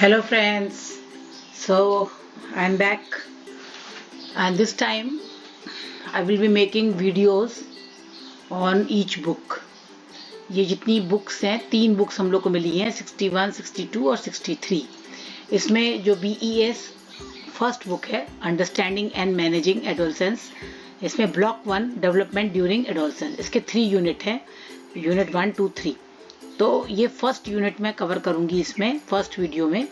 Hello friends, so I'm back and this time I will be making videos on each book. ये जितनी books हैं, 3 books हम लोग को मिली हैं, 61, 62 और 63. इसमें जो BES फर्स्ट बुक है अंडरस्टैंडिंग एंड मैनेजिंग एडोलसेंस, इसमें ब्लॉक 1 डेवलपमेंट ड्यूरिंग एडोलसेंस, इसके 3 यूनिट हैं, यूनिट 1, 2, 3. तो ये फर्स्ट यूनिट मैं कवर करूंगी इसमें फर्स्ट वीडियो में,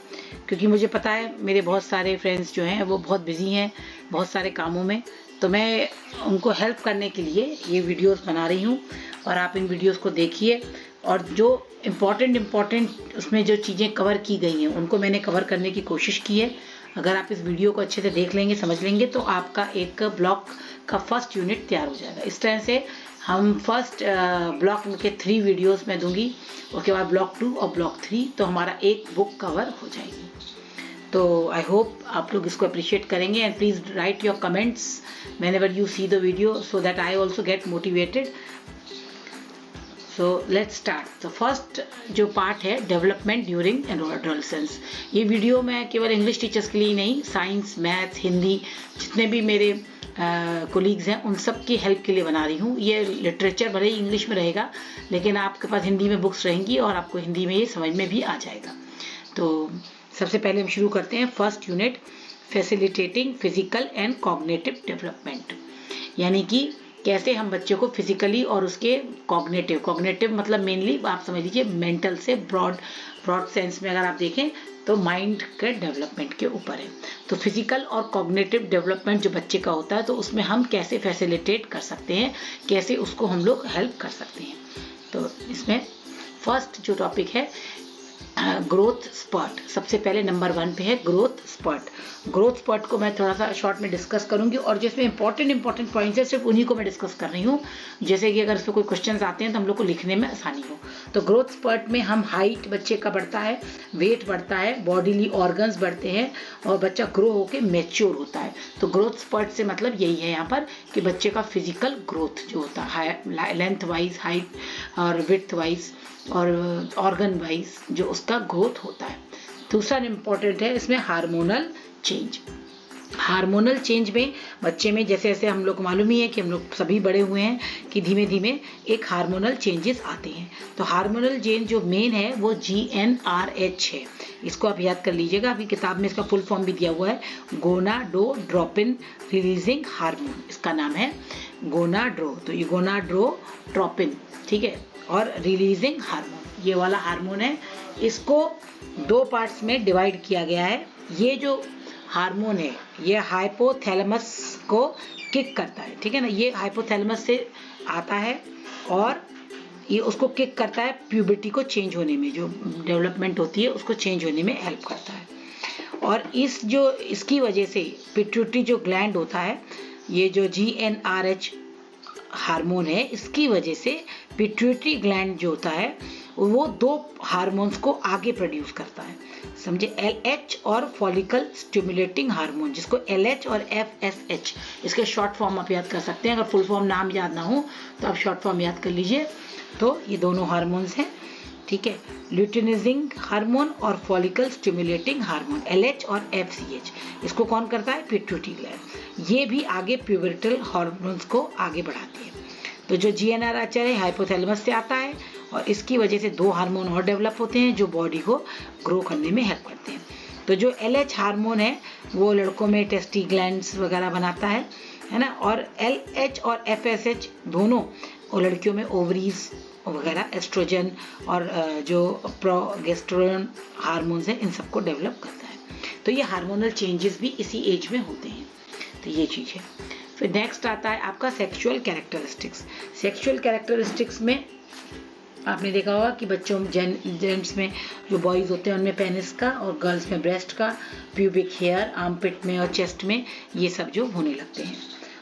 क्योंकि मुझे पता है मेरे बहुत सारे फ्रेंड्स जो हैं वो बहुत बिजी हैं बहुत सारे कामों में, तो मैं उनको हेल्प करने के लिए ये वीडियोस बना रही हूँ और आप इन वीडियोस को देखिए और जो इम्पॉर्टेंट उसमें जो चीज़ें कवर की गई हैं उनको मैंने कवर करने की कोशिश की है. अगर आप इस वीडियो को अच्छे से देख लेंगे, समझ लेंगे, तो आपका एक ब्लॉक का फर्स्ट यूनिट तैयार हो जाएगा. इस तरह से हम फर्स्ट ब्लॉक के 3 वीडियोस में दूंगी, उसके बाद ब्लॉक 2 और ब्लॉक 3, तो हमारा एक बुक कवर हो जाएगी. तो आई होप आप लोग इसको अप्रिशिएट करेंगे and please write your comments whenever you see the video so that I also get motivated. So let's start. तो फर्स्ट जो पार्ट है डेवलपमेंट ड्यूरिंग एडोलसेंस, ये वीडियो मैं केवल इंग्लिश टीचर्स के लिए नहीं, साइंस, मैथ, हिंदी, जितने भी मेरे कोलीग्स हैं उन सब की हेल्प के लिए बना रही हूँ. ये लिटरेचर भले ही इंग्लिश में रहेगा लेकिन आपके पास हिंदी में बुक्स रहेंगी और आपको हिंदी में ये समझ में भी आ जाएगा. तो सबसे पहले हम शुरू करते हैं first unit, facilitating physical and cognitive development, यानी कि कैसे हम बच्चे को फिजिकली और उसके कॉग्निटिव मतलब मेनली आप समझ लीजिए मेंटल से ब्रॉड सेंस में अगर आप देखें तो माइंड के डेवलपमेंट के ऊपर है. तो फिजिकल और कॉग्निटिव डेवलपमेंट जो बच्चे का होता है तो उसमें हम कैसे फैसिलिटेट कर सकते हैं, कैसे उसको हम लोग हेल्प कर सकते हैं. तो इसमें फर्स्ट जो टॉपिक है ग्रोथ स्पर्ट, सबसे पहले नंबर 1 पे है ग्रोथ स्पर्ट. ग्रोथ स्पर्ट को मैं थोड़ा सा शॉर्ट में डिस्कस करूंगी और जिसमें इंपॉर्टेंट पॉइंट्स है सिर्फ उन्हीं को मैं डिस्कस कर रही हूँ, जैसे कि अगर इस पर कोई क्वेश्चंस आते हैं तो हम लोग को लिखने में आसानी हो. तो ग्रोथ स्पर्ट में हम हाइट बच्चे का बढ़ता है, वेट बढ़ता है, बॉडीली ऑर्गन्स बढ़ते हैं और बच्चा ग्रो होकर मेच्योर होता है. तो ग्रोथ स्पर्ट से मतलब यही है यहाँ पर कि बच्चे का फिजिकल ग्रोथ जो होता है लेंथ वाइज, हाइट और विड्थ वाइज और ऑर्गन वाइज जो उसका ग्रोथ होता है. दूसरा इम्पॉर्टेंट है इसमें हार्मोनल चेंज. हार्मोनल चेंज में बच्चे में जैसे जैसे हम लोग को मालूम ही है कि हम लोग सभी बड़े हुए हैं कि धीमे धीमे एक हार्मोनल चेंजेस आते हैं. तो हार्मोनल चेंज जो मेन है वो GnRH है, इसको आप याद कर लीजिएगा. अभी किताब में इसका फुल फॉर्म भी दिया हुआ है, गोनाडोट्रोपिन रिलीजिंग हार्मोन, इसका नाम है गोनाड्रो. तो ये गोनाडोट्रोपिन, ठीक है, और रिलीजिंग हार्मोन ये वाला हार्मोन है. इसको 2 पार्ट्स में डिवाइड किया गया है. ये जो हार्मोन है ये हाइपोथैलेमस को किक करता है, ठीक है ना, ये हाइपोथैलेमस से आता है और ये उसको किक करता है प्यूबर्टी को चेंज होने में, जो डेवलपमेंट होती है उसको चेंज होने में हेल्प करता है. और इसकी वजह से पिट्यूटरी जो ग्लैंड होता है, ये जो GnRH हार्मोन है, इसकी वजह से पिट्यूटरी ग्लैंड जो होता है वो 2 हार्मोन्स को आगे प्रोड्यूस करता है, समझे, LH और फॉलिकल स्टिमुलेटिंग हार्मोन, जिसको LH और FSH, इसके शॉर्ट फॉर्म आप याद कर सकते हैं. अगर फुल फॉर्म नाम याद ना हो तो आप शॉर्ट फॉर्म याद कर लीजिए. तो ये दोनों हार्मोन्स हैं, ठीक है, ल्यूटिनिजिंग हार्मोन और फॉलिकल स्टिमुलेटिंग हार्मोन LH और FCH. इसको कौन करता है? Pituitary gland. ये भी आगे प्यूबर्टल हार्मोन्स को आगे बढ़ाती है. तो जो GnRH है हाइपोथैलेमस से आता है और इसकी वजह से 2 हार्मोन और डेवलप होते हैं जो बॉडी को ग्रो करने में हेल्प करते हैं. तो जो LH हार्मोन है वो लड़कों में टेस्टी ग्लैंड्स वगैरह बनाता है ना, और LH और FSH दोनों और लड़कियों में ओवरीज वगैरह, एस्ट्रोजन और जो प्रोगेस्टेरोन हार्मोन्स हैं इन सबको डेवलप करता है. तो ये हार्मोनल चेंजेस भी इसी एज में होते हैं. तो ये चीज़ है. फिर नेक्स्ट आता है आपका सेक्सुअल कैरेक्टरिस्टिक्स. सेक्सुअल कैरेक्टरिस्टिक्स में आपने देखा होगा कि बच्चों जेंट्स में जो बॉयज़ होते हैं उनमें पेनिस का और गर्ल्स में ब्रेस्ट का, प्यूबिक हेयर आर्मपिट में और चेस्ट में, ये सब जो होने लगते हैं.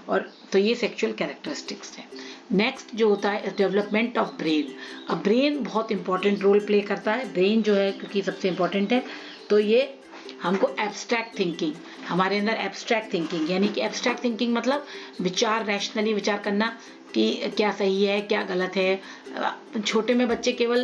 और तो ये सेक्सुअल कैरेक्टरिस्टिक्स है. नेक्स्ट जो होता है डेवलपमेंट ऑफ ब्रेन. अब ब्रेन बहुत इंपॉर्टेंट रोल प्ले करता है. ब्रेन जो है क्योंकि सबसे इम्पॉर्टेंट है, तो ये हमको एब्स्ट्रैक्ट थिंकिंग, हमारे अंदर एब्स्ट्रैक्ट थिंकिंग, यानी कि एब्स्ट्रैक्ट थिंकिंग मतलब विचार, रैशनली विचार करना कि क्या सही है क्या गलत है। छोटे में बच्चे केवल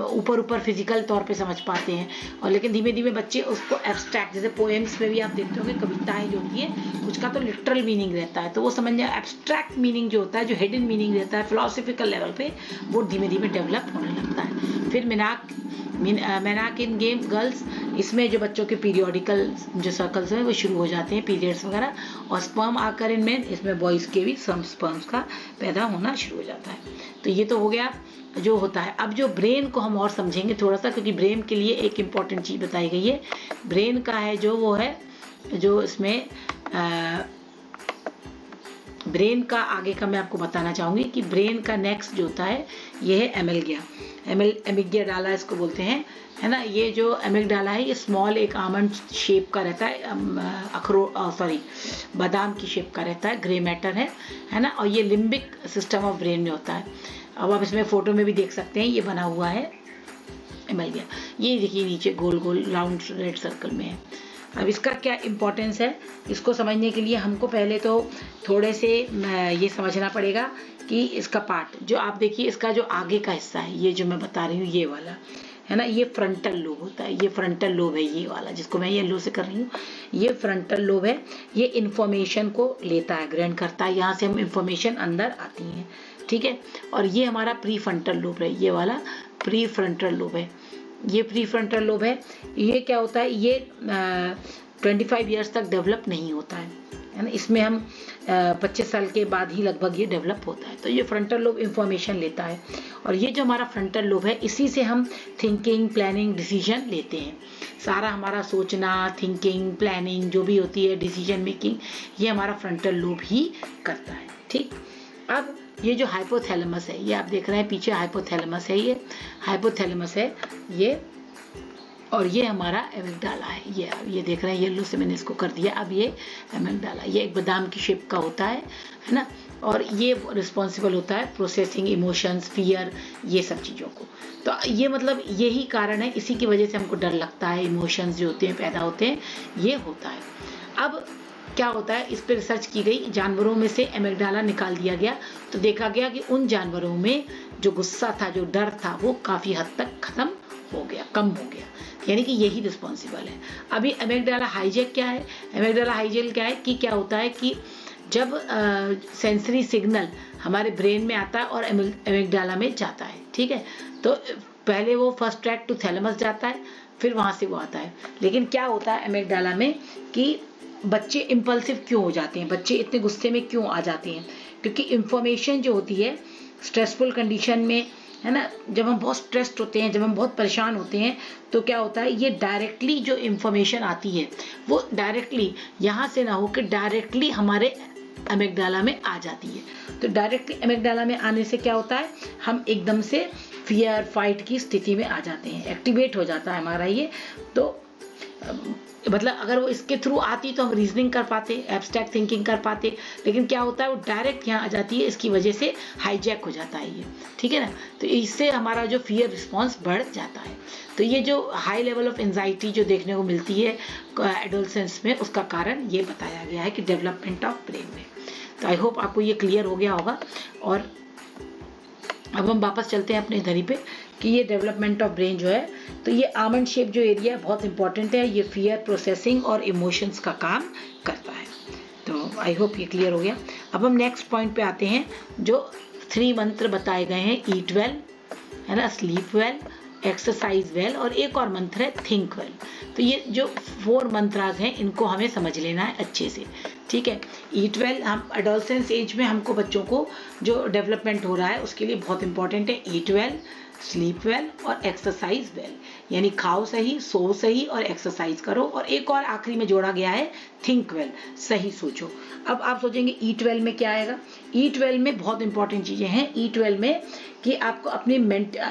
ऊपर ऊपर फिजिकल तौर पे समझ पाते हैं, और लेकिन धीमे धीमे बच्चे उसको एब्स्ट्रैक्ट, जैसे पोएम्स में भी आप देखते होंगे कविताएं जो होती है उसका तो लिटरल मीनिंग रहता है, तो वो समझने एब्स्ट्रैक्ट मीनिंग जो होता है, जो हिडन मीनिंग रहता है फिलोसफिकल लेवल पे, वो धीमे धीमे डेवलप होने लगता है। फिर मैनाक इन गेम गर्ल्स, इसमें जो बच्चों के पीरियोडिकल जो सर्कल्स हैं वो शुरू हो जाते हैं, पीरियड्स वगैरह, और स्पर्म आकर इन मेन, इसमें बॉयज़ के भी स्पर्म्स का पैदा होना शुरू हो जाता है। तो ये तो हो गया जो होता है। अब जो ब्रेन को हम और समझेंगे थोड़ा सा, क्योंकि ब्रेन के लिए एक इम्पॉर्टेंट चीज़ बताई गई है। ब्रेन का है जो वो है जो इसमें ब्रेन का आगे का मैं आपको बताना चाहूँगी कि ब्रेन का नेक्स्ट जो होता है ये है एमिग्डाला इसको बोलते हैं, है ना। ये जो एमिग्डाला है ये स्मॉल एक आमंड शेप का रहता है, बादाम की शेप का रहता है, ग्रे मैटर है ना। और ये लिम्बिक सिस्टम ऑफ ब्रेन में होता है। अब आप इसमें फोटो में भी देख सकते हैं, ये बना हुआ है एमिग्डाला, ये देखिए नीचे गोल गोल राउंड रेड सर्कल में है। अब इसका क्या इम्पोर्टेंस है, इसको समझने के लिए हमको पहले तो थोड़े से ये समझना पड़ेगा कि इसका पार्ट जो आप देखिए, इसका जो आगे का हिस्सा है, ये जो मैं बता रही हूँ ये वाला है ना, ये फ्रंटल लोब होता है। ये फ्रंटल लोब है, ये वाला जिसको मैं येलो से कर रही हूँ, ये फ्रंटल लोब है। ये इंफॉर्मेशन को लेता है, ग्रहण करता है, यहाँ से हम इंफॉर्मेशन अंदर आती हैं, ठीक है। और ये हमारा प्री फ्रंटल लोब है, ये वाला प्री फ्रंटल लोब है, ये प्री फ्रंटल लोब है। ये क्या होता है, ये 25 ईयर्स तक डेवलप नहीं होता है ना। इसमें हम 25 साल के बाद ही लगभग ये डेवलप होता है। तो ये फ्रंटल लोब इंफॉर्मेशन लेता है, और ये जो हमारा फ्रंटल लोब है इसी से हम थिंकिंग, प्लानिंग, डिसीजन लेते हैं। सारा हमारा सोचना, थिंकिंग, प्लानिंग जो भी होती है, डिसीजन मेकिंग, ये हमारा फ्रंटल लोब ही करता है, ठीक। अब ये जो हाइपोथैलेमस है, ये आप देख रहे हैं पीछे हाइपोथैलेमस है, ये हाइपोथैलेमस है ये, और ये हमारा एमिग्डाला है। ये देख रहे हैं येलो से मैंने इसको कर दिया। अब ये एमिग्डाला, ये एक बादाम की शेप का होता है ना, और ये रिस्पॉन्सिबल होता है प्रोसेसिंग इमोशंस, फियर, ये सब चीज़ों को। तो ये मतलब यही कारण है, इसी की वजह से हमको डर लगता है, इमोशंस जो होते हैं पैदा होते हैं, ये होता है। अब क्या होता है, इस पर रिसर्च की गई, जानवरों में से एमिग्डाला निकाल दिया गया, तो देखा गया कि उन जानवरों में जो गुस्सा था, जो डर था, वो काफ़ी हद तक खत्म हो गया, कम हो गया, यानी कि यही रिस्पॉन्सिबल है। अभी एमिग्डाला हाईजैक क्या है, एमिग्डाला हाईजैक क्या है कि क्या होता है कि जब सेंसरी सिग्नल हमारे ब्रेन में आता है और एमिग्डाला में जाता है, ठीक है, तो पहले वो फर्स्ट ट्रैक टू थैलेमस जाता है, फिर वहाँ से वो आता है। लेकिन क्या होता है एमिग्डाला में कि बच्चे इम्पल्सिव क्यों हो जाते हैं, बच्चे इतने गुस्से में क्यों आ जाते हैं, क्योंकि इंफॉर्मेशन जो होती है स्ट्रेसफुल कंडीशन में, है ना, जब हम बहुत स्ट्रेस्ड होते हैं, जब हम बहुत परेशान होते हैं, तो क्या होता है, ये डायरेक्टली जो इंफॉर्मेशन आती है वो डायरेक्टली यहाँ से ना होकर डायरेक्टली हमारे एमिग्डाला में आ जाती है। तो डायरेक्टली एमिग्डाला में आने से क्या होता है, हम एकदम से फियर फाइट की स्थिति में आ जाते हैं, एक्टिवेट हो जाता है हमारा ये। तो मतलब अगर वो इसके थ्रू आती तो हम रीजनिंग कर पाते, एब्स्ट्रैक्ट थिंकिंग कर पाते, लेकिन क्या होता है वो डायरेक्ट यहाँ आ जाती है, इसकी वजह से हाईजैक हो जाता है ये, ठीक है ना। तो इससे हमारा जो फियर रिस्पॉन्स बढ़ जाता है। तो ये जो हाई लेवल ऑफ एंजाइटी जो देखने को मिलती है एडोलसेंस में, उसका कारण ये बताया गया है कि डेवलपमेंट ऑफ ब्रेन में। तो आई होप आपको ये क्लियर हो गया होगा। और अब हम वापस चलते हैं अपने धरी पे कि ये डेवलपमेंट ऑफ ब्रेन जो है, तो ये आमंड शेप जो एरिया है बहुत इंपॉर्टेंट है, ये फियर प्रोसेसिंग और इमोशंस का काम करता है। तो आई होप ये क्लियर हो गया। अब हम नेक्स्ट पॉइंट पे आते हैं, जो 3 मंत्र बताए गए हैं, ईट वेल, है ना, स्लीप वेल, एक्सरसाइज वेल, और एक और मंत्र है थिंक वेल। तो ये जो 4 मंत्रास हैं इनको हमें समझ लेना है अच्छे से, ठीक है। ईट वेल, हम एडोलसेंस एज में हमको बच्चों को जो डेवलपमेंट हो रहा है उसके लिए बहुत इंपॉर्टेंट है ईट वेल, स्लीप वेल और एक्सरसाइज वेल, यानी खाओ सही, सो सही और एक्सरसाइज करो। और एक और आखिरी में जोड़ा गया है थिंक वेल, सही सोचो। अब आप सोचेंगे ईट वेल में क्या आएगा, ईट वेल में बहुत इंपॉर्टेंट चीज़ें हैं ईट वेल में, कि आपको अपनी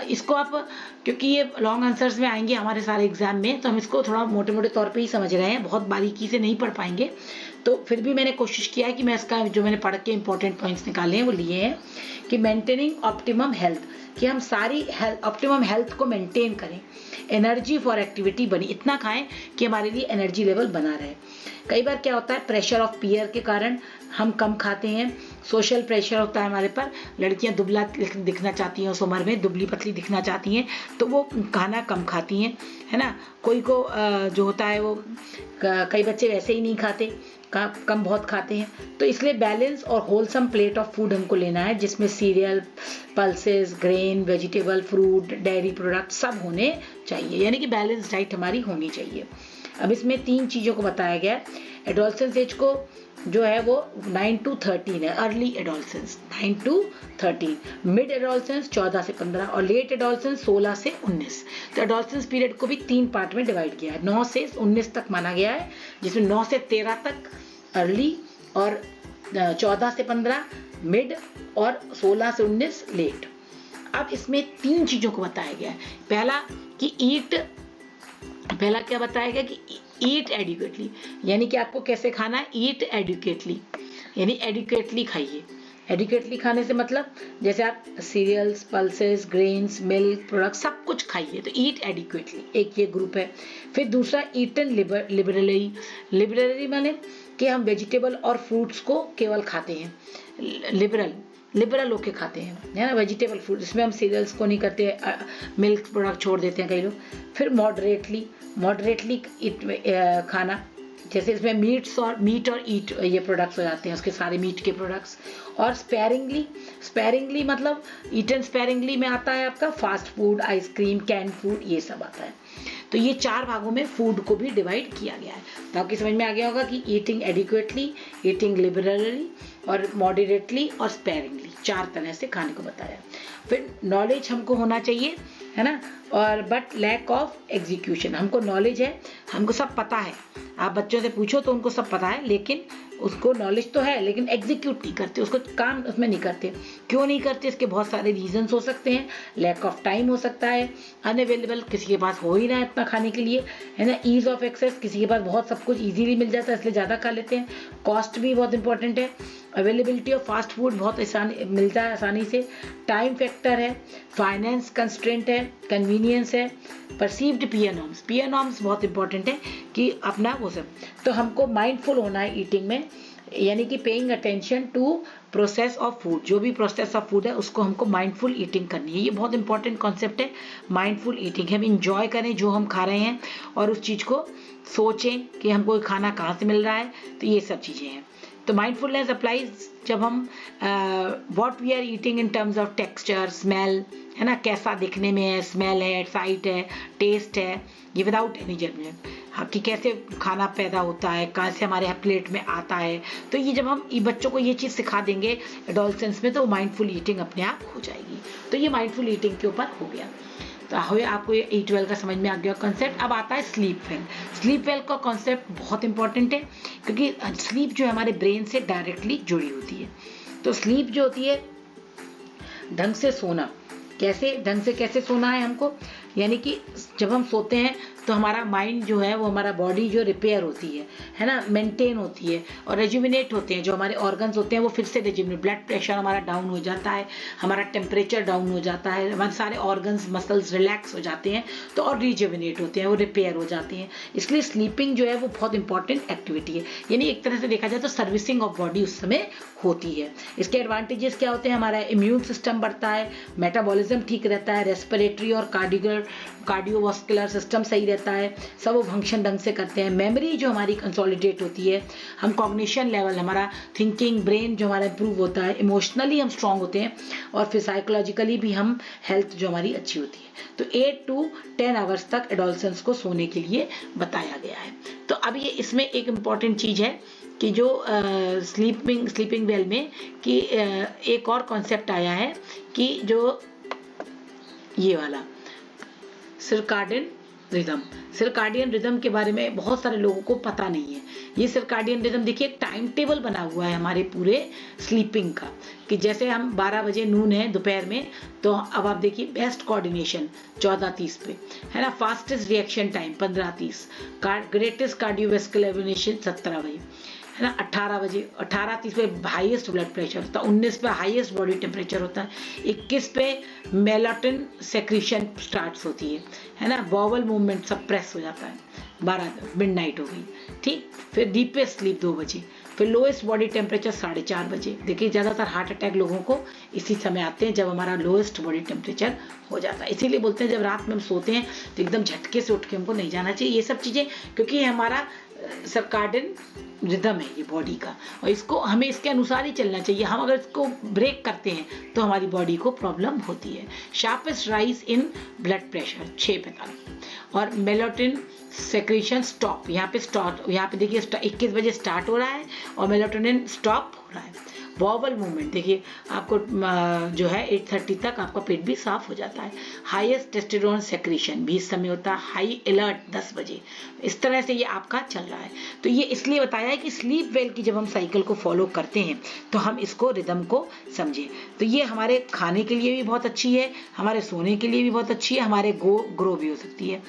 इसको आप, क्योंकि ये लॉन्ग आंसर्स में आएंगे हमारे सारे एग्जाम में, तो हम इसको थोड़ा मोटे मोटे तौर पे ही समझ रहे हैं, बहुत बारीकी से नहीं पढ़ पाएंगे। तो फिर भी मैंने कोशिश किया है कि मैं इसका जो मैंने पढ़ के इंपॉर्टेंट पॉइंट्स निकाले हैं वो लिए हैं, कि मेंटेनिंग ऑप्टिमम हेल्थ, कि हम सारी हेल्थ, ऑप्टिमम हेल्थ को मेंटेन करें। एनर्जी फॉर एक्टिविटी बनी, इतना खाएं कि हमारे लिए एनर्जी लेवल बना रहे। कई बार क्या होता है, प्रेशर ऑफ पीयर के कारण हम कम खाते हैं, सोशल प्रेशर होता है हमारे पर, लड़कियां दुबला दिखना चाहती हैं उस उम्र में, दुबली पतली दिखना चाहती हैं, तो वो खाना कम खाती हैं, है ना। कोई को जो होता है वो, कई बच्चे वैसे ही नहीं खाते, कम बहुत खाते हैं। तो इसलिए बैलेंस और होलसम प्लेट ऑफ फूड हमको लेना है, जिसमें serial, pulses, grain, vegetable, fruit, dairy product सब होने चाहिए, यानी कि बैलेंस डाइट हमारी होनी चाहिए। अब इसमें 3 चीज़ों को बताया गया है। एडोलसेंस एज को जो है वो 9 to 13 है, early adolescence 9 to 13, mid adolescence 14 से 15 और लेट एडोलसेंस 16 से 19। तो एडोलसेंस पीरियड को भी 3 पार्ट में डिवाइड किया है, 9 से 19 तक माना गया है, जिसमें 9 से 13 तक अर्ली और 14 से 15 मिड और 16 से 19 लेट। अब इसमें 3 चीज़ों को बताया गया है। पहला क्या बताया गया कि ईट एडिक्वेटली, यानी कि आपको कैसे खाना है, ईट एडिक्वेटली, यानी एडिक्वेटली खाइए। एडिक्वेटली खाने से मतलब जैसे आप cereals, pulses, grains, milk product सब कुछ खाइए, तो ईट एडिक्वेटली एक ये ग्रुप है। फिर दूसरा ईटन लिबरली, लिबरली माने कि हम वेजिटेबल और फ्रूट्स को केवल खाते हैं, लिबरल होके खाते हैं, है ना, वेजिटेबल फ्रूट, इसमें हम सीरियल्स को नहीं करते, मिल्क प्रोडक्ट छोड़ देते हैं कई लोग। फिर मॉडरेटली खाना, जैसे इसमें मीट और ईट ये प्रोडक्ट्स हो जाते हैं, उसके सारे मीट के प्रोडक्ट्स। और स्पेरिंगली मतलब ईटन स्पेरिंगली में आता है आपका fast food, ice cream, can food, ये सब आता है। तो ये 4 भागों में फूड को भी डिवाइड किया गया है, ताकि समझ में आ गया होगा कि ईटिंग एडिक्वेटली, ईटिंग लिबरली और मॉडरेटली और स्पेरिंगली, 4 तरह से खाने को बताया। फिर नॉलेज हमको होना चाहिए, है ना, और बट लैक ऑफ एग्जीक्यूशन, हमको नॉलेज है, हमको सब पता है, आप बच्चों से पूछो तो उनको सब पता है, लेकिन उसको नॉलेज तो है लेकिन एग्जीक्यूट नहीं करते, उसको काम उसमें नहीं करते। क्यों नहीं करते, इसके बहुत सारे रीजंस हो सकते हैं। लैक ऑफ टाइम हो सकता है, अनअवेलेबल, किसी के पास हो ही ना इतना खाने के लिए, है ना। ईज ऑफ एक्सेस, किसी के पास बहुत सब कुछ ईजीली मिल जाता है इसलिए ज़्यादा खा लेते हैं। कॉस्ट भी बहुत इंपॉर्टेंट है। अवेलेबिलिटी ऑफ फास्ट फूड बहुत मिलता है आसानी से। टाइम फैक्टर है, फाइनेंस कंस्ट्रेंट है, कन्वीनियंस है, परसीव्ड पीयर नॉर्म्स बहुत इंपॉर्टेंट है कि अपना वो सब। तो हमको माइंडफुल होना है ईटिंग में, यानी कि paying attention to process of food, जो भी प्रोसेस ऑफ फूड है उसको हमको माइंडफुल ईटिंग करनी है। ये बहुत इंपॉर्टेंट कॉन्सेप्ट है, माइंडफुल ईटिंग। हम इंजॉय करें जो हम खा रहे हैं और उस चीज़ को सोचें कि हमको खाना कहाँ से मिल रहा है, तो ये सब चीज़ें हैं। तो माइंडफुलनेस अप्लाइज जब हम what we are eating in terms of texture, smell, है ना, कैसा दिखने में है, स्मेल है, साइट है, टेस्ट है, ये विदाउट एनी जजमेंट, हाँ, कि कैसे खाना पैदा होता है, कहाँ से हमारे प्लेट में आता है। तो ये जब हम बच्चों को ये चीज़ सिखा देंगे एडोलसेंस में, तो माइंडफुल ईटिंग अपने आप हो जाएगी। तो ये माइंडफुल ईटिंग के ऊपर हो गया। तो हुए आपको ये E12 का समझ में आ गया कॉन्सेप्ट। अब आता है स्लीप वेल का कॉन्सेप्ट बहुत इंपॉर्टेंट है, क्योंकि स्लीप जो है हमारे ब्रेन से डायरेक्टली जुड़ी होती है। तो स्लीप जो होती है, ढंग से सोना, कैसे सोना है हमको, यानी कि जब हम सोते हैं तो हमारा माइंड जो है वो, हमारा बॉडी जो रिपेयर होती है ना, मेंटेन होती है और रेजुमिनेट होते हैं, जो हमारे ऑर्गन्स होते हैं वो फिर से रेजुमिनेट, ब्लड प्रेशर हमारा डाउन हो जाता है, हमारा टेम्परेचर डाउन हो जाता है, हमारे सारे ऑर्गन्स, मसल्स रिलैक्स हो जाते हैं, तो और रिजुमिनेट होते हैं, वो रिपेयर हो जाते हैं। इसलिए स्लीपिंग जो है वो बहुत इंपॉर्टेंट एक्टिविटी है, यानी एक तरह से देखा जाए तो सर्विसिंग ऑफ बॉडी उस समय होती है। इसके एडवांटेजेस क्या होते हैं, हमारा इम्यून सिस्टम बढ़ता है, मेटाबॉलिज्म ठीक रहता है, रेस्पिरेटरी और कार्डियोवास्कुलर सिस्टम सही रहता है, सब वो फंक्शन ढंग से करते हैं। मेमोरी जो हमारी कंसोलिडेट होती है, हम कॉग्निशन लेवल, हमारा थिंकिंग ब्रेन जो हमारा इंप्रूव होता है, इमोशनली हम स्ट्रांग होते हैं और फिर साइकोलॉजिकली भी हम हेल्थ जो हमारी अच्छी होती है। तो 8 to 10 आवर्स तक एडोलसेंस को सोने के लिए बताया गया है। तो अब ये इसमें एक इम्पॉर्टेंट चीज़ है कि जो स्लीपिंग वेल में कि एक और कॉन्सेप्ट आया है कि जो ये वाला सर्काडियन रिदम के बारे में बहुत सारे लोगों को पता नहीं है। ये सर्काडियन रिदम देखिए, एक टाइम टेबल बना हुआ है हमारे पूरे स्लीपिंग का, कि जैसे हम 12 बजे नून है दोपहर में, तो अब आप देखिए बेस्ट कोऑर्डिनेशन 14:30 पे, है ना, fastest reaction time 15:30, greatest cardiovascular 17 बजे, है ना। 18 बजे 18:30 पे हाईएस्ट ब्लड प्रेशर होता है, 19 पे हाईएस्ट बॉडी टेम्परेचर होता है, 21 पे मेलाटोनिन सेक्रीशन स्टार्ट होती है ना। बॉवल मूवमेंट सप्रेस हो जाता है, 12 मिडनाइट हो गई, ठीक। फिर डीपेस्ट स्लीप 2 बजे, फिर लोएस्ट बॉडी टेम्परेचर 4:30 बजे। देखिए ज़्यादातर हार्ट अटैक लोगों को इसी समय आते हैं जब हमारा लोएस्ट बॉडी टेम्परेचर हो जाता है। इसीलिए बोलते हैं जब रात में हम सोते हैं तो एकदम झटके से उठ के हमको नहीं जाना चाहिए, ये सब चीज़ें, क्योंकि ये हमारा सर्काडियन रिदम है ये बॉडी का, और इसको हमें इसके अनुसार ही चलना चाहिए। हम अगर इसको ब्रेक करते हैं तो हमारी बॉडी को प्रॉब्लम होती है। Sharpest rise in blood pressure 6:45, और मेलाटोनिन सेक्रेशन स्टॉप, यहाँ पे स्टॉप, यहाँ पे देखिए 21 बजे स्टार्ट हो रहा है और मेलाटोनिन स्टॉप हो रहा है। बॉवल मूवमेंट देखिए आपको जो है 8:30 तक आपका पेट भी साफ हो जाता है। हाईएस्ट टेस्टोस्टेरोन सेक्रेशन भी इस समय होता है। हाई अलर्ट 10 बजे, इस तरह से ये आपका चल रहा है। तो ये इसलिए बताया है कि स्लीप वेल की जब हम साइकिल को फॉलो करते हैं तो हम इसको रिदम को समझें। तो ये हमारे खाने के लिए भी बहुत अच्छी है, हमारे सोने के लिए भी बहुत अच्छी है, हमारे ग्रो भी हो सकती है।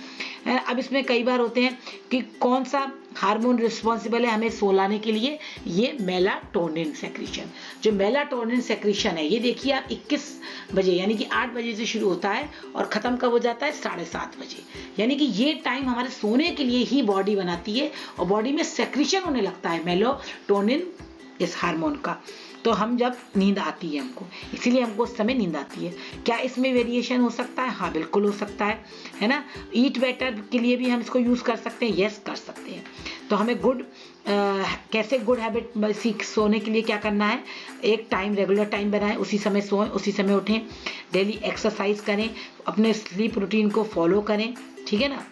अब इसमें कई बार होते हैं कि कौन सा हार्मोन रिस्पॉन्सिबल है हमें सोलाने के लिए, ये मेलाटोनिन सेक्रेशन। जो मेलाटोनिन सेक्रेशन है ये देखिए आप 21 बजे यानी कि 8 बजे से शुरू होता है और ख़त्म कब हो जाता है 7:30 बजे। यानी कि ये टाइम हमारे सोने के लिए ही बॉडी बनाती है और बॉडी में सेक्रेशन होने लगता है मेलाटोनिन इस हार्मोन का। तो हम जब नींद आती है हमको, इसीलिए हमको उस समय नींद आती है। क्या इसमें वेरिएशन हो सकता है? हाँ बिल्कुल हो सकता है ना। ईट बेटर के लिए भी हम इसको यूज़ कर सकते हैं, यस कर सकते हैं। तो हमें कैसे गुड हैबिट सीख सोने के लिए क्या करना है, एक टाइम रेगुलर टाइम बनाएं, उसी समय सोएं, उसी समय उठें, डेली एक्सरसाइज करें, अपने स्लीप रूटीन को फॉलो करें, ठीक है ना।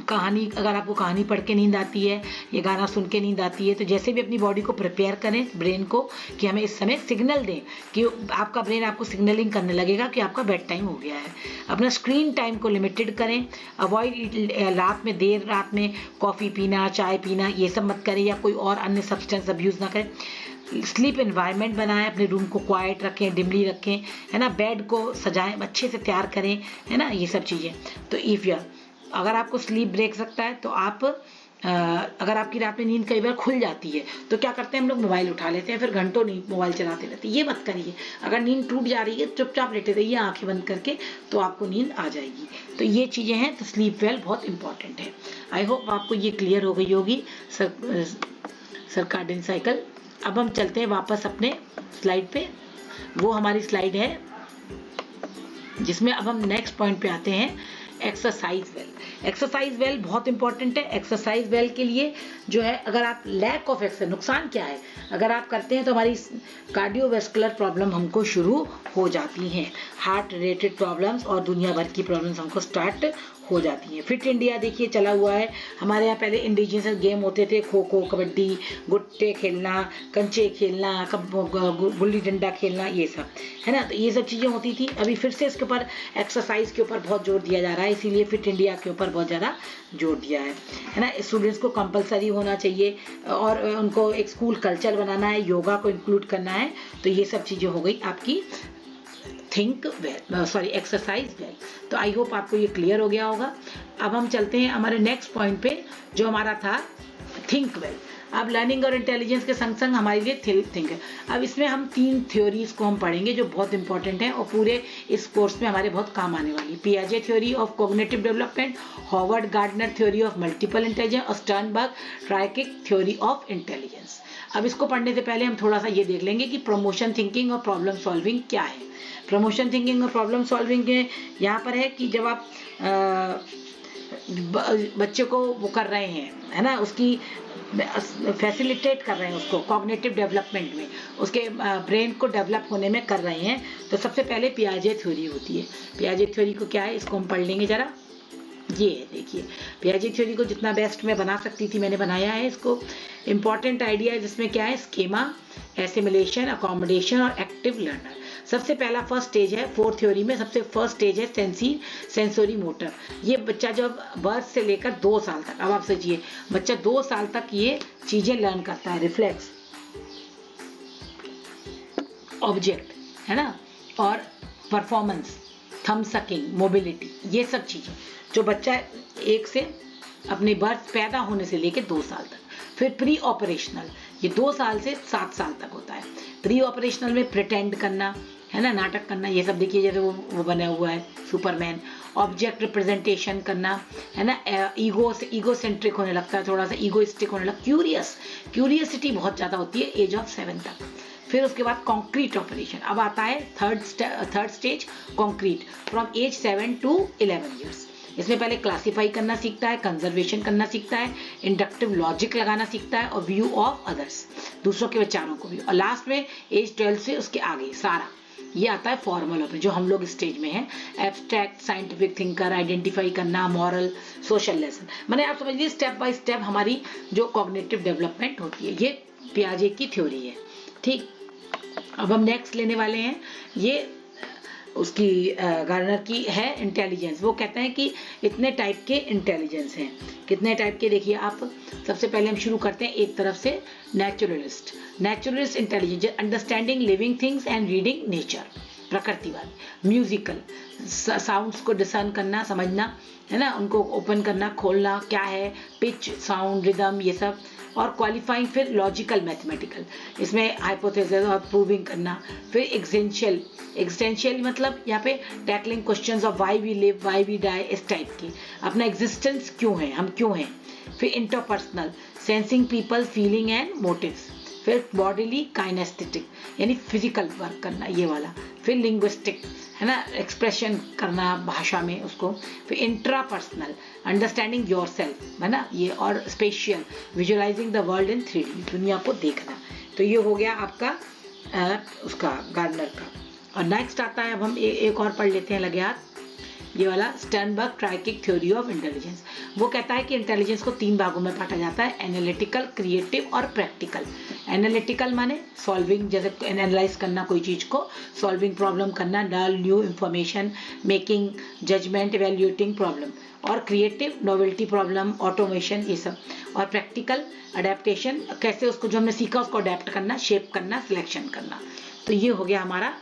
कहानी, अगर आपको कहानी पढ़ के नींद आती है या गाना सुन के नींद आती है तो जैसे भी अपनी बॉडी को प्रिपेयर करें, ब्रेन को, कि हमें इस समय सिग्नल दें, कि आपका ब्रेन आपको सिग्नलिंग करने लगेगा कि आपका बेड टाइम हो गया है। अपना स्क्रीन टाइम को लिमिटेड करें, अवॉइड रात में देर रात में कॉफ़ी पीना, चाय पीना, ये सब मत करें, या कोई और अन्य सब्सटेंस अब्यूज़ ना करें। स्लीप एनवायरनमेंट बनाएं, अपने रूम को क्वाइट रखें, डिमली रखें, है ना। बेड को सजाएं, अच्छे से तैयार करें, है ना, ये सब चीज़ें। तो अगर आपको स्लीप ब्रेक सकता है तो आप अगर आपकी रात में नींद कई बार खुल जाती है तो क्या करते हैं हम लोग, मोबाइल उठा लेते हैं, फिर घंटों नींद मोबाइल चलाते रहते हैं। ये मत करिए। अगर नींद टूट जा रही है चुपचाप लेटे रहिए आंखें बंद करके, तो आपको नींद आ जाएगी। तो ये चीज़ें हैं, तो स्लीप वेल बहुत इंपॉर्टेंट है। आई होप आपको ये क्लियर हो गई होगी सर्काडियन साइकिल। अब हम चलते हैं वापस अपने स्लाइड पे। वो हमारी स्लाइड है जिसमें अब हम नेक्स्ट पॉइंट पे आते हैं, एक्सरसाइज वेल। एक्सरसाइज वेल बहुत इंपॉर्टेंट है। एक्सरसाइज वेल के लिए जो है, अगर आप लैक ऑफ एक्सरसाइज, नुकसान क्या है, अगर आप करते हैं तो हमारी कार्डियोवैस्कुलर प्रॉब्लम हमको शुरू हो जाती हैं, हार्ट रिलेटेड प्रॉब्लम्स और दुनिया भर की प्रॉब्लम्स हमको स्टार्ट हो जाती हैं। फिट इंडिया देखिए चला हुआ है हमारे यहाँ। पहले इंडिजिनस गेम होते थे, खो खो, कबड्डी, गुट्टे खेलना, कंचे खेलना, गुल्ली डंडा खेलना, ये सब, है ना। तो ये सब चीज़ें होती थी। अभी फिर से इसके ऊपर एक्सरसाइज के ऊपर बहुत जोर दिया जा रहा है, इसीलिए फिट इंडिया के ऊपर बहुत ज़्यादा जोर दिया है ना। स्टूडेंट्स को कंपलसरी होना चाहिए और उनको एक स्कूल कल्चर बनाना है, योगा को इंक्लूड करना है। तो ये सब चीज़ें हो गई आपकी एक्सरसाइज वेल। तो आई होप आपको ये क्लियर हो गया होगा। अब हम चलते हैं हमारे नेक्स्ट पॉइंट पे, जो हमारा था थिंक वेल। अब लर्निंग और इंटेलिजेंस के संग संग हमारे लिए थिंक है। अब इसमें हम 3 थ्योरीज को हम पढ़ेंगे जो बहुत इंपॉर्टेंट हैं और पूरे इस कोर्स में हमारे बहुत काम आने वाली। पियाजे theory of cognitive development, Howard Gardner theory of multiple intelligence और Sternberg triarchic theory of intelligence. अब इसको पढ़ने से पहले हम थोड़ा सा ये देख लेंगे कि प्रमोशन थिंकिंग और प्रॉब्लम सॉल्विंग क्या है। प्रमोशन थिंकिंग और प्रॉब्लम सॉल्विंग के यहाँ पर है कि जब आप बच्चे को वो कर रहे हैं, है ना, उसकी फैसिलिटेट कर रहे हैं उसको कॉग्निटिव डेवलपमेंट में, उसके ब्रेन को डेवलप होने में कर रहे हैं, तो सबसे पहले पियाजे थ्योरी होती है। पियाजे थ्योरी को क्या है, इसको हम पढ़ लेंगे जरा। ये है, देखिए पियाजे थ्योरी को जितना बेस्ट मैं बना सकती थी मैंने बनाया है इसको। इंपॉर्टेंट आइडिया है जिसमें क्या है, स्कीमा, एसिमिलेशन, अकोमोडेशन और एक्टिव लर्नर। सबसे पहला फर्स्ट स्टेज है 4 थ्योरी में, सबसे फर्स्ट स्टेज है सेंसोरी मोटर। ये बच्चा जब बर्थ से लेकर 2 साल तक, अब आप सोचिए बच्चा 2 साल तक ये चीजें लर्न करता है, रिफ्लेक्स, ऑब्जेक्ट, है ना, और परफॉर्मेंस, थंब सकिंग, मोबिलिटी, ये सब चीजें जो बच्चा एक से अपने बर्थ पैदा होने से लेकर 2 साल तक। फिर प्री ऑपरेशनल, ये 2 साल से 7 साल तक होता है। प्री ऑपरेशनल में प्रिटेंड करना, है ना, नाटक करना, ये सब देखिए जैसे वो बना हुआ है सुपरमैन। ऑब्जेक्ट रिप्रेजेंटेशन करना, है ना, ईगो सेंट्रिक होने लगता है, थोड़ा सा ईगोइस्टिक होने लगता है, क्यूरियसिटी बहुत ज़्यादा होती है एज ऑफ 7 तक। फिर उसके बाद कॉन्क्रीट ऑपरेशन, अब आता है third stage concrete, from age 7 to 11 years. इसमें पहले क्लासीफाई करना सीखता है, कंजर्वेशन करना सीखता है, इंडक्टिव लॉजिक लगाना सीखता है, और व्यू ऑफ अदर्स, दूसरों के विचारों को भी। और लास्ट में एज 12 से उसके आगे सारा ये आता है फॉर्मल ऑपरेशन, जो हम लोग स्टेज में हैं, एब्स्ट्रैक्ट, साइंटिफिक थिंकर, आइडेंटिफाई करना, मॉरल, सोशल लेसन। मैंने आप समझ लीजिए स्टेप बाय स्टेप हमारी जो कॉग्निटिव डेवलपमेंट होती है, ये पियाजे की थ्योरी है। ठीक, अब हम नेक्स्ट लेने वाले हैं, ये उसकी गार्नर की है इंटेलिजेंस। वो कहते हैं कि इतने टाइप के इंटेलिजेंस हैं। कितने टाइप के देखिए आप, सबसे पहले हम शुरू करते हैं एक तरफ से, naturalist intelligence, understanding living things and reading nature, प्रकृतिवाद। म्यूजिकल, साउंड्स को डिसर्न करना, समझना, है ना, उनको ओपन करना, खोलना, क्या है पिच, साउंड, रिदम, ये सब। और क्वालिफाइंग, फिर लॉजिकल, मैथमेटिकल, इसमें हाइपोथेसिस और प्रूविंग करना। फिर एग्जिस्टेंशियल मतलब यहाँ पे tackling questions of why we live, why we die, इस टाइप की, अपना एग्जिस्टेंस क्यों है, हम क्यों हैं। फिर interpersonal, sensing people, feeling and motives. फिर बॉडीली, काइनेस्थेटिक, यानी फिजिकल वर्क करना, ये वाला। फिर लिंग्विस्टिक, है ना, एक्सप्रेशन करना भाषा में उसको। फिर इंट्रापर्सनल, अंडरस्टैंडिंग योर सेल्फ, है ना, ये। और spatial, visualising the world in 3D, दुनिया को देखना। तो ये हो गया आपका उसका गार्डनर का। और नेक्स्ट आता है, अब हम एक और पढ़ लेते हैं, लगे हाथ, ये वाला Sternberg triarchic theory of intelligence. वो कहता है कि इंटेलिजेंस को 3 भागों में बांटा जाता है, एनालिटिकल, क्रिएटिव और प्रैक्टिकल। एनालिटिकल माने सॉल्विंग, जैसे एनालाइज करना कोई चीज को, सॉल्विंग प्रॉब्लम करना, null new information, making judgement, evaluating problem. और क्रिएटिव, नोवेल्टी प्रॉब्लम, ऑटोमेशन, ये सब। और प्रैक्टिकल, अडेप्टेशन, कैसे उसको जो हमने सीखा उसको अडेप्ट करना, शेप करना, सिलेक्शन करना। तो ये हो गया हमारा।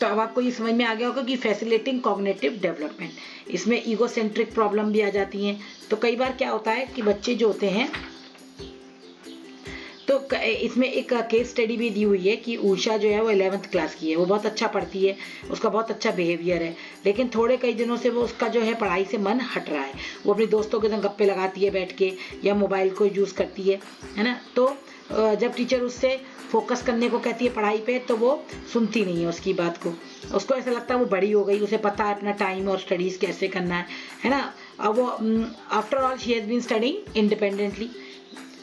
तो अब आपको ये समझ में आ गया होगा कि फैसिलिटेटिंग कॉग्निटिव डेवलपमेंट, इसमें ईगोसेंट्रिक प्रॉब्लम भी आ जाती हैं। तो कई बार क्या होता है कि बच्चे जो होते हैं, तो इसमें एक केस स्टडी भी दी हुई है कि उषा जो है वो 11th क्लास की है, वो बहुत अच्छा पढ़ती है, उसका बहुत अच्छा बिहेवियर है, लेकिन थोड़े कई दिनों से वो उसका जो है पढ़ाई से मन हट रहा है। वो अपने दोस्तों के संग गप्पे लगाती है बैठ के, या मोबाइल को यूज़ करती है ना। तो जब टीचर उससे फोकस करने को कहती है पढ़ाई पे, तो वो सुनती नहीं है उसकी बात को। उसको ऐसा लगता है वो बड़ी हो गई, उसे पता है अपना टाइम और स्टडीज़ कैसे करना है ना। अब वो after all she has been studying independently,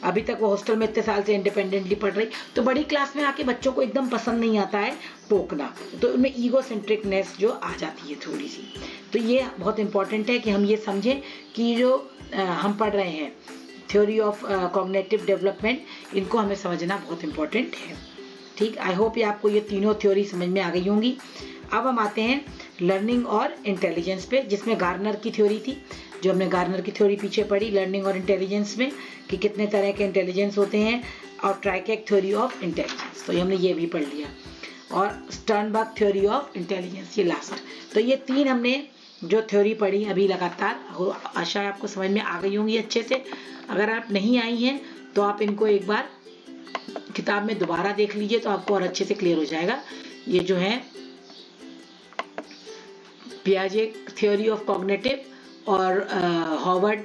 अभी तक वो हॉस्टल में इतने साल से इंडिपेंडेंटली पढ़ रही। तो बड़ी क्लास में आके बच्चों को एकदम पसंद नहीं आता है टोकना, तो उनमें ईगो सेंट्रिकनेस जो आ जाती है थोड़ी सी। तो ये बहुत इंपॉर्टेंट है कि हम ये समझें कि जो हम पढ़ रहे हैं थ्योरी ऑफ कॉग्निटिव डेवलपमेंट, इनको हमें समझना बहुत इंपॉर्टेंट है। ठीक, आई होप ये आपको ये तीनों थ्योरी समझ में आ गई होंगी। अब हम आते हैं लर्निंग और इंटेलिजेंस पे, जिसमें गार्नर की थ्योरी थी, जो हमने गार्नर की थ्योरी पीछे पढ़ी लर्निंग और इंटेलिजेंस में, कि कितने तरह के इंटेलिजेंस होते हैं, और ट्राइकेक थ्योरी ऑफ इंटेलिजेंस, तो ये हमने ये भी पढ़ लिया। और स्टर्नबर्ग थ्योरी ऑफ इंटेलिजेंस, ये लास्ट। तो ये 3 हमने जो थ्योरी पढ़ी अभी लगातार, आशा है आपको समझ में आ गई होंगी अच्छे से। अगर आप नहीं आई हैं तो आप इनको एक बार किताब में दोबारा देख लीजिए, तो आपको और अच्छे से क्लियर हो जाएगा। ये जो है पियाजे थ्योरी ऑफ कॉग्निटिव, और हॉवर्ड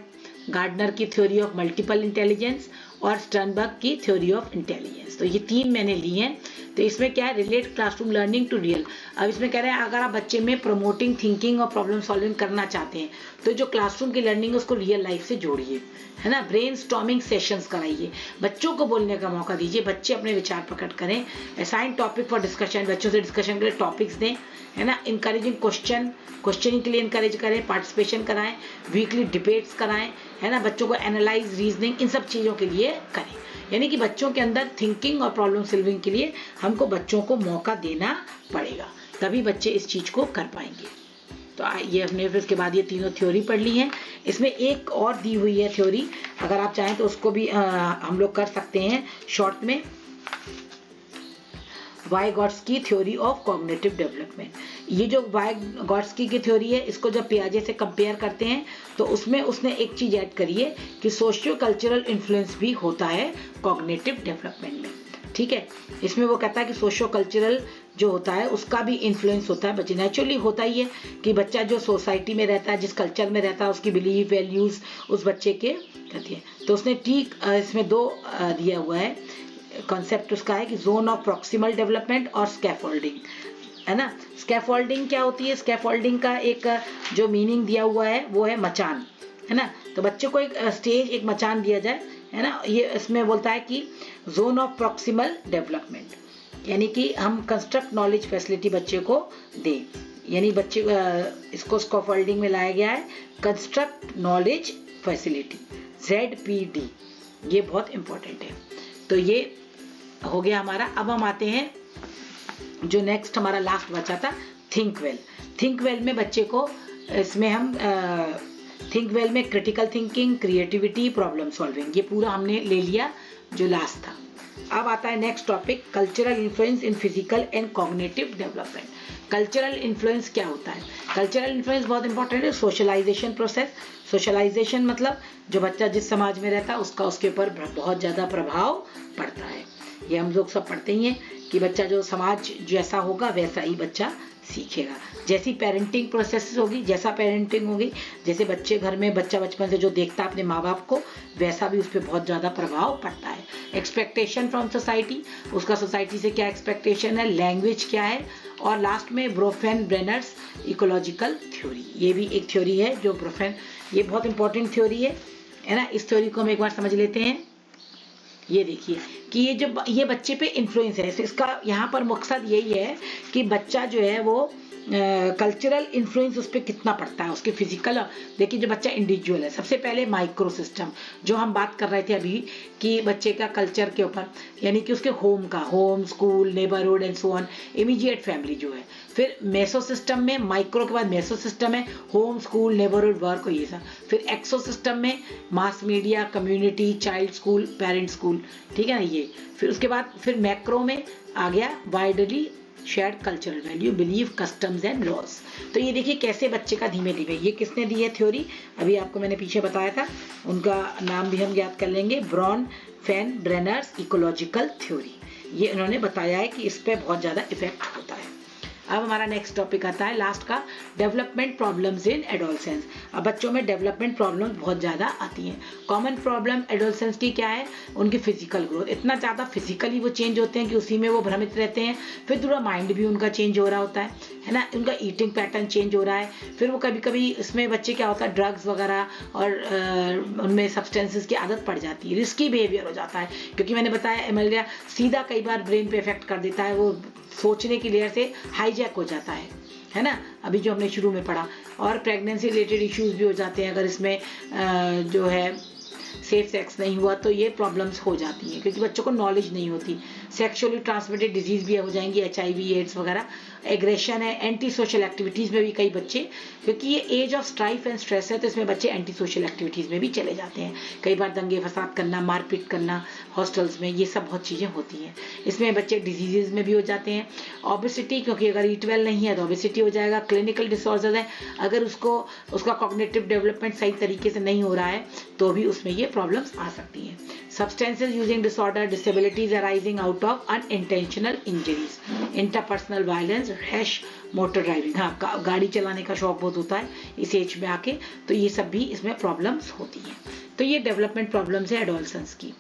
गार्डनर की थ्योरी ऑफ मल्टीपल इंटेलिजेंस, और स्टर्नबर्ग की थ्योरी ऑफ इंटेलिजेंस, तो ये 3 मैंने ली हैं। तो इसमें क्या है, relate classroom learning to real. अब इसमें कह रहे हैं अगर आप बच्चे में प्रमोटिंग थिंकिंग और प्रॉब्लम सॉल्विंग करना चाहते हैं, तो जो क्लासरूम की लर्निंग है उसको रियल लाइफ से जोड़िए, है ना। ब्रेन स्टॉर्मिंग सेशंस कराइए, बच्चों को बोलने का मौका दीजिए, बच्चे अपने विचार प्रकट करें। असाइन टॉपिक फॉर डिस्कशन, बच्चों से डिस्कशन के लिए टॉपिक्स दें, है ना। इंकरेजिंग क्वेश्चनिंग के लिए इंकरेज करें, पार्टिसिपेशन कराएं, वीकली डिबेट्स कराएं, है ना। बच्चों को एनालाइज, रीजनिंग, इन सब चीज़ों के लिए करें। यानी कि बच्चों के अंदर थिंकिंग और प्रॉब्लम सॉल्विंग के लिए हमको बच्चों को मौका देना पड़ेगा, तभी बच्चे इस चीज़ को कर पाएंगे। तो ये हमने फिर उसके बाद ये तीनों थ्योरी पढ़ ली हैं। इसमें एक और दी हुई है थ्योरी, अगर आप चाहें तो उसको भी हम लोग कर सकते हैं शॉर्ट में। वाइगॉट्स्की थ्योरी ऑफ कॉग्निटिव डेवलपमेंट। ये जो वाइगॉट्स्की की थ्योरी है, इसको जब पियाजे से कंपेयर करते हैं तो उसमें उसने एक चीज ऐड करी है कि सोशियो कल्चरल इन्फ्लुएंस भी होता है कॉग्निटिव डेवलपमेंट में। ठीक है, इसमें वो कहता है कि सोशियो कल्चरल जो होता है उसका भी इन्फ्लुएंस होता है बच्चे। नेचुरली होता ही है कि बच्चा जो सोसाइटी में रहता है, जिस कल्चर में रहता है, उसकी बिलीफ वैल्यूज उस बच्चे के कहती है। तो उसने ठीक इसमें दो दिया हुआ है कॉन्सेप्ट। उसका है कि जोन ऑफ प्रॉक्सिमल डेवलपमेंट और स्कैफोल्डिंग, है ना। स्कैफोल्डिंग क्या होती है? स्कैफोल्डिंग का एक जो मीनिंग दिया हुआ है वो है मचान, है ना। तो बच्चे को एक स्टेज, एक मचान दिया जाए, है ना। ये इसमें बोलता है कि जोन ऑफ प्रॉक्सिमल डेवलपमेंट, यानी कि हम कंस्ट्रक्ट नॉलेज फैसिलिटी बच्चे को दें, यानी बच्चे इसको स्कैफोल्डिंग में लाया गया है, कंस्ट्रक्ट नॉलेज फैसिलिटी, ZPD, ये बहुत इंपॉर्टेंट है। तो ये हो गया हमारा। अब हम आते हैं जो नेक्स्ट हमारा लास्ट बचा था, थिंक वेल। थिंक वेल में बच्चे को, इसमें हम थिंक वेल में critical thinking, creativity, problem solving, ये पूरा हमने ले लिया जो लास्ट था। अब आता है next topic, cultural influence in physical and cognitive development. Cultural influence क्या होता है? कल्चरल इन्फ्लुएंस बहुत इंपॉर्टेंट है। सोशलाइजेशन प्रोसेस, सोशलाइजेशन मतलब जो बच्चा जिस समाज में रहता है उसका उसके ऊपर बहुत ज़्यादा प्रभाव पड़ता है। ये हम लोग सब पढ़ते ही हैं कि बच्चा जो समाज जैसा होगा वैसा ही बच्चा सीखेगा। जैसी पेरेंटिंग प्रोसेस होगी, जैसा पेरेंटिंग होगी, जैसे बच्चे घर में बच्चा बचपन से जो देखता है अपने माँ बाप को, वैसा भी उस पर बहुत ज़्यादा प्रभाव पड़ता है। एक्सपेक्टेशन फ्रॉम सोसाइटी, उसका सोसाइटी से क्या एक्सपेक्टेशन है, लैंग्वेज क्या है, और लास्ट में ब्रोफेन ब्रेनर्स इकोलॉजिकल थ्योरी, ये भी एक थ्योरी है जो ब्रोफेन, ये बहुत इंपॉर्टेंट थ्योरी है ना। इस थ्योरी को हम एक बार समझ लेते हैं। ये देखिए कि ये जो ये बच्चे पे इन्फ्लुएंस है, इसका यहाँ पर मकसद यही है कि बच्चा जो है वो कल्चरल इन्फ्लुएंस उस पर कितना पड़ता है, उसके फिजिकल। देखिए जो बच्चा इंडिविजुअल है, सबसे पहले माइक्रो सिस्टम जो हम बात कर रहे थे अभी कि बच्चे का कल्चर के ऊपर, यानी कि उसके होम का, home, school, neighbourhood and so on, immediate family जो है। फिर मेसो सिस्टम में, माइक्रो के बाद मेसो सिस्टम है, होम, स्कूल, नेबरहुड, वर्क, ये सब। फिर एक्सो सिस्टम में mass media, community, child school, parent school, ठीक है ना ये। फिर उसके बाद फिर मैक्रो में आ गया widely shared cultural value, belief, customs and laws. तो ये देखिए कैसे बच्चे का धीमे धीमे, ये किसने दी है थ्योरी, अभी आपको मैंने पीछे बताया था, उनका नाम भी हम याद कर लेंगे, ब्रॉन फेन ब्रेनर्स इकोलॉजिकल थ्योरी। ये उन्होंने बताया है कि इस पर बहुत ज़्यादा इफेक्ट होता है। अब हमारा नेक्स्ट टॉपिक आता है लास्ट का, डेवलपमेंट प्रॉब्लम्स इन एडोलसेंस। अब बच्चों में डेवलपमेंट प्रॉब्लम्स बहुत ज़्यादा आती हैं। कॉमन प्रॉब्लम एडोलसेंस की क्या है? उनकी फिजिकल ग्रोथ, इतना ज़्यादा फिजिकली वो चेंज होते हैं कि उसी में वो भ्रमित रहते हैं। फिर थोड़ा माइंड भी उनका चेंज हो रहा होता है ना, उनका ईटिंग पैटर्न चेंज हो रहा है। फिर वो कभी कभी इसमें बच्चे क्या होता है, ड्रग्स वगैरह और उनमें सब्सटेंसेस की आदत पड़ जाती है, रिस्की बिहेवियर हो जाता है, क्योंकि मैंने बताया एमएलए सीधा कई बार ब्रेन पे इफेक्ट कर देता है, वो सोचने की लेयर से हाईजैक हो जाता है ना, अभी जो हमने शुरू में पढ़ा। और प्रेगनेंसी रिलेटेड इश्यूज भी हो जाते हैं, अगर इसमें जो है सेफ सेक्स नहीं हुआ तो ये प्रॉब्लम्स हो जाती हैं, क्योंकि बच्चों को नॉलेज नहीं होती। सेक्सुअली ट्रांसमिटेड डिजीज भी हो जाएंगी, HIV, एड्स वगैरह। एग्रेशन है, एंटी सोशल एक्टिविटीज़ में भी कई बच्चे, क्योंकि ये age of strife and stress है, तो इसमें बच्चे एंटी सोशल एक्टिविटीज़ में भी चले जाते हैं। कई बार दंगे फसाद करना, मारपीट करना हॉस्टल्स में, ये सब बहुत चीज़ें होती हैं। इसमें बच्चे डिजीज़ में भी हो जाते हैं। ओबेसिटी, क्योंकि अगर ईट वेल नहीं है तो ओबेसिटी हो जाएगा। क्लिनिकल डिसऑर्डर्स है, अगर उसका कॉग्निटिव डेवलपमेंट सही तरीके से नहीं हो रहा है तो भी उसमें ये प्रॉब्लम्स आ सकती हैं। Substances using disorder, disabilities arising out of unintentional injuries, interpersonal violence, rash motor driving, हाँ गाड़ी चलाने का शौक बहुत होता है इस एज में आके, तो ये सब भी इसमें प्रॉब्लम्स होती हैं। तो ये डेवलपमेंट प्रॉब्लम्स है एडोलसेंस की।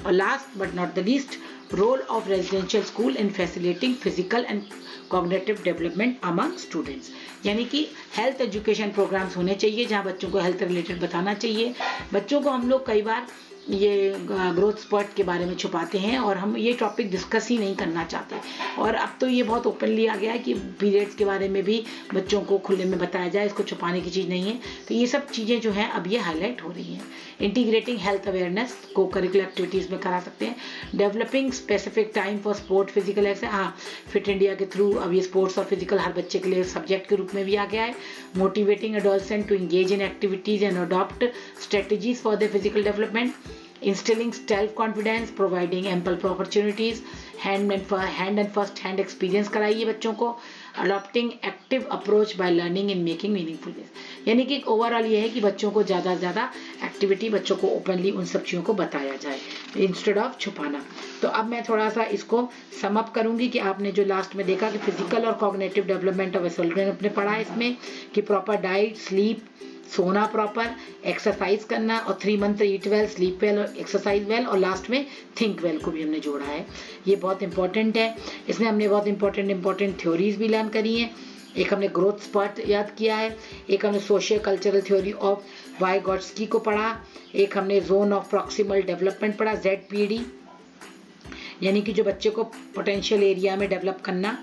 और last but not the least, role of residential school in facilitating physical and cognitive development among students, यानी कि हेल्थ एजुकेशन प्रोग्राम्स होने चाहिए जहाँ बच्चों को हेल्थ रिलेटेड बताना चाहिए। बच्चों को हम लोग कई बार ये ग्रोथ स्पर्ट के बारे में छुपाते हैं और हम ये टॉपिक डिस्कस ही नहीं करना चाहते। और अब तो ये बहुत ओपनली आ गया है कि पीरियड्स के बारे में भी बच्चों को खुले में बताया जाए, इसको छुपाने की चीज़ नहीं है। तो ये सब चीज़ें जो हैं अब ये हाईलाइट हो रही हैं। इंटीग्रेटिंग हेल्थ अवेयरनेस को करिकुलर एक्टिविटीज़ में करा सकते हैं। Developing specific time for sport physical exercise, हाँ फिट इंडिया के थ्रू अब ये स्पोर्ट्स और फिजिकल हर बच्चे के लिए सब्जेक्ट के रूप में भी आ गया है। Motivating adolescent to engage in activities and adopt strategies for the physical development, instilling self-confidence, providing ample opportunities, hand and first hand experience कराइए बच्चों को। Adopting active approach by learning in making meaningful ways, यानी कि overall ये है कि बच्चों को ज़्यादा से ज़्यादा एक्टिविटी, बच्चों को ओपनली उन सब चीज़ों को बताया जाए इंस्टेड ऑफ छुपाना। तो अब मैं थोड़ा सा इसको सम अप करूंगी कि आपने जो लास्ट में देखा कि फिजिकल और कॉग्निटिव डेवलपमेंट ऑफ चिल्ड्रन आपने पढ़ा है इसमें कि प्रॉपर डाइट, स्लीप, सोना प्रॉपर, एक्सरसाइज करना, और 3 मंथ ईट वेल, स्लीप वेल और एक्सरसाइज वेल, और लास्ट में थिंक वेल को भी हमने जोड़ा है। ये बहुत इंपॉर्टेंट है। इसमें हमने बहुत इंपॉर्टेंट थ्योरीज भी लर्न करी हैं। एक हमने ग्रोथ स्पॉट याद किया है, एक हमने सोशियो कल्चरल थ्योरी ऑफ वाइगॉट्स्की को पढ़ा, एक हमने जोन ऑफ प्रॉक्सिमल डेवलपमेंट पढ़ा, ZPD, यानी कि जो बच्चे को पोटेंशियल एरिया में डेवलप करना,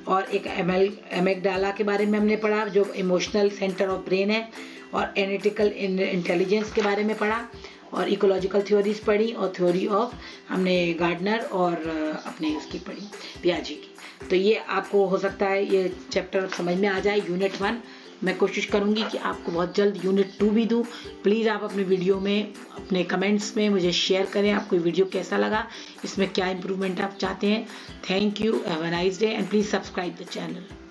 और एक एमेगडाला के बारे में हमने पढ़ा जो इमोशनल सेंटर ऑफ ब्रेन है, और एनालिटिकल इंटेलिजेंस के बारे में पढ़ा, और इकोलॉजिकल थ्योरीज पढ़ी, और थ्योरी ऑफ हमने गार्डनर और अपने उसकी पढ़ी पियाजे की। तो ये आपको हो सकता है ये चैप्टर समझ में आ जाए यूनिट 1। मैं कोशिश करूंगी कि आपको बहुत जल्द यूनिट 2 भी दूं। प्लीज़ आप अपने वीडियो में अपने कमेंट्स में मुझे शेयर करें आपको वीडियो कैसा लगा, इसमें क्या इम्प्रूवमेंट आप चाहते हैं। Thank you, have a nice day and please subscribe the channel.